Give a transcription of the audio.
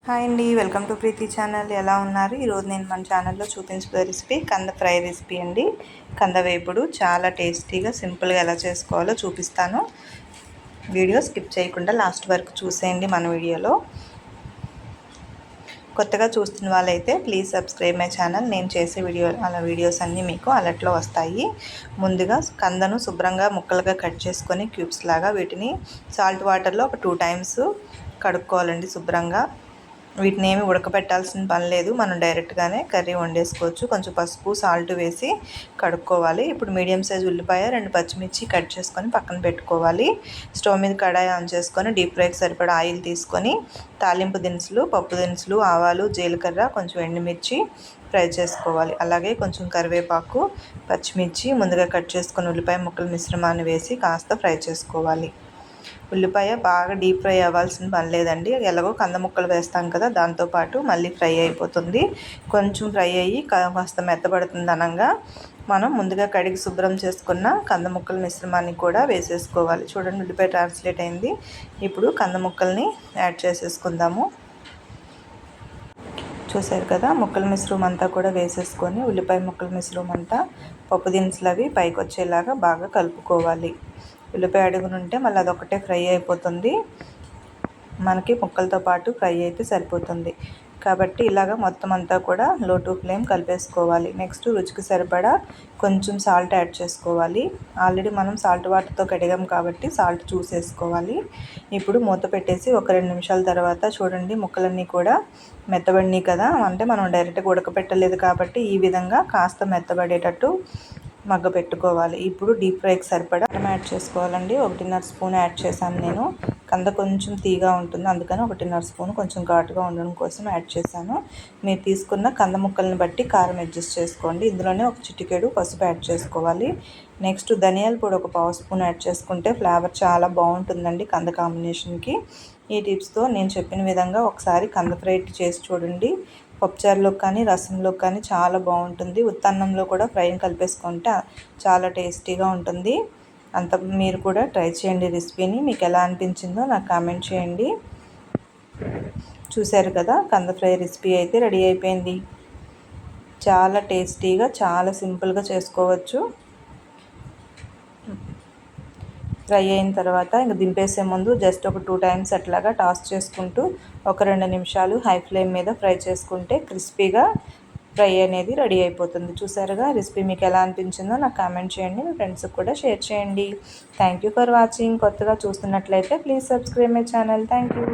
Hi అండి, welcome to Preethi channel. ఎలా ఉన్నారు? ఈరోజు నేను మన ఛానల్లో చూపించే రెసిపీ కంద ఫ్రై రెసిపీ అండి. కంద వేపుడు చాలా టేస్టీగా సింపుల్గా ఎలా చేసుకోవాలో చూపిస్తాను. వీడియో స్కిప్ చేయకుండా లాస్ట్ వరకు చూసేయండి. మన వీడియోలో కొత్తగా చూస్తున్న వాళ్ళైతే ప్లీజ్ సబ్స్క్రైబ్ మై ఛానల్. నేను చేసే వీడియోస్ అన్నీ మీకు అలర్ట్లో వస్తాయి. ముందుగా కందను శుభ్రంగా ముక్కలుగా కట్ చేసుకొని క్యూబ్స్ లాగా వీటిని సాల్ట్ వాటర్లో ఒక 2 టైమ్స్ కడుక్కోవాలండి శుభ్రంగా. వీటిని ఏమి ఉడకబెట్టాల్సిన పని లేదు, మనం డైరెక్ట్గానే కర్రీ వండేసుకోవచ్చు. కొంచెం పసుపు సాల్ట్ వేసి కడుక్కోవాలి. ఇప్పుడు మీడియం సైజ్ ఉల్లిపాయ 2 పచ్చిమిర్చి కట్ చేసుకొని పక్కన పెట్టుకోవాలి. స్టవ్ మీద కడాయి ఆన్ చేసుకొని డీప్ ఫ్రైకి సరిపడా ఆయిల్ తీసుకొని తాలింపు దినుసులు, పప్పు దినుసులు, ఆవాలు, జీలకర్ర, కొంచెం ఎండుమిర్చి ఫ్రై చేసుకోవాలి. అలాగే కొంచెం కరివేపాకు, పచ్చిమిర్చి, ముందుగా కట్ చేసుకొని ఉల్లిపాయ ముక్కల మిశ్రమాన్ని వేసి కాస్త ఫ్రై చేసుకోవాలి. ఉల్లిపాయ బాగా డీప్ ఫ్రై అవ్వాల్సిన పని లేదండి, ఎలాగో కంద ముక్కలు వేస్తాం కదా, దాంతోపాటు మళ్ళీ ఫ్రై అయిపోతుంది. కొంచెం ఫ్రై అయ్యి కాస్త మెత్తబడుతుంది అనగా మనం ముందుగా కడిగి శుభ్రం చేసుకున్న కంద ముక్కల మిశ్రమాన్ని కూడా వేసేసుకోవాలి. చూడండి, ఉల్లిపాయ ట్రాన్స్లేట్ అయింది. ఇప్పుడు కంద ముక్కల్ని యాడ్ చేసేసుకుందాము. చూసారు కదా, ముక్కల మిశ్రమం అంతా కూడా వేసేసుకొని ఉల్లిపాయ ముక్కల మిశ్రమం అంతా పప్పు దినుసులు అవి పైకి వచ్చేలాగా బాగా కలుపుకోవాలి. ఉల్లిపాయ అడుగునుంటే మళ్ళీ అదొకటే ఫ్రై అయిపోతుంది, మనకి ముక్కలతో పాటు ఫ్రై అయితే సరిపోతుంది. కాబట్టి ఇలాగ మొత్తం అంతా కూడా లో టు ఫ్లేమ్ కలిపేసుకోవాలి. నెక్స్ట్ రుచికి సరిపడా కొంచెం సాల్ట్ యాడ్ చేసుకోవాలి. ఆల్రెడీ మనం సాల్ట్ వాటర్తో కడిగాం కాబట్టి సాల్ట్ చూసేసుకోవాలి. ఇప్పుడు మూత పెట్టేసి ఒక 2 నిమిషాల తర్వాత చూడండి, ముక్కలన్నీ కూడా మెత్తబడినాయి కదా, అంటే మనం డైరెక్ట్గా ఉడకపెట్టలేదు కాబట్టి ఈ విధంగా కాస్త మెత్తబడేటట్టు మగ్గ పెట్టుకోవాలి. ఇప్పుడు డీప్ ఫ్రైకి సరిపడా యాడ్ చేసుకోవాలండి. 1.5 స్పూన్ యాడ్ చేశాను నేను. కంద కొంచెం తీగా ఉంటుంది, అందుకని 1.5 స్పూన్ కొంచెం ఘాటుగా ఉండడం కోసం యాడ్ చేశాను. మీరు తీసుకున్న కంద ముక్కల్ని బట్టి కారం అడ్జస్ట్ చేసుకోండి. ఇందులోనే ఒక చిటికెడు పసుపు యాడ్ చేసుకోవాలి. నెక్స్ట్ ధనియాల పొడి ఒక 1/2 స్పూన్ యాడ్ చేసుకుంటే ఫ్లేవర్ చాలా బాగుంటుందండి కంద కాంబినేషన్కి. ఈ టిప్స్తో నేను చెప్పిన విధంగా ఒకసారి కంద ఫ్రై చేసి చూడండి. పప్పుచారులోకి కానీ రసంలోకి కానీ చాలా బాగుంటుంది. ఉత్తన్నంలో కూడా ఫ్రైని కలిపేసుకుంటే చాలా టేస్టీగా ఉంటుంది. అంత మీరు కూడా ట్రై చేయండి రెసిపీని. మీకు ఎలా అనిపించిందో నాకు కామెంట్ చేయండి. చూశారు కదా, కంద ఫ్రై రెసిపీ అయితే రెడీ అయిపోయింది. చాలా టేస్టీగా, చాలా సింపుల్గా చేసుకోవచ్చు. ఫ్రై అయిన తర్వాత ఇంక దింపేసే ముందు జస్ట్ ఒక 2 టైమ్స్ అట్లాగా టాస్ చేసుకుంటూ ఒక 2 నిమిషాలు హై ఫ్లేమ్ మీద ఫ్రై చేసుకుంటే క్రిస్పీగా ఫ్రై అనేది రెడీ అయిపోతుంది. చూసారుగా, రెసిపీ మీకు ఎలా అనిపించిందో నాకు కామెంట్ చేయండి. మీ ఫ్రెండ్స్కి కూడా షేర్ చేయండి. Thank you for watching. కొత్తగా చూస్తున్నట్లయితే please subscribe my channel. Thank you.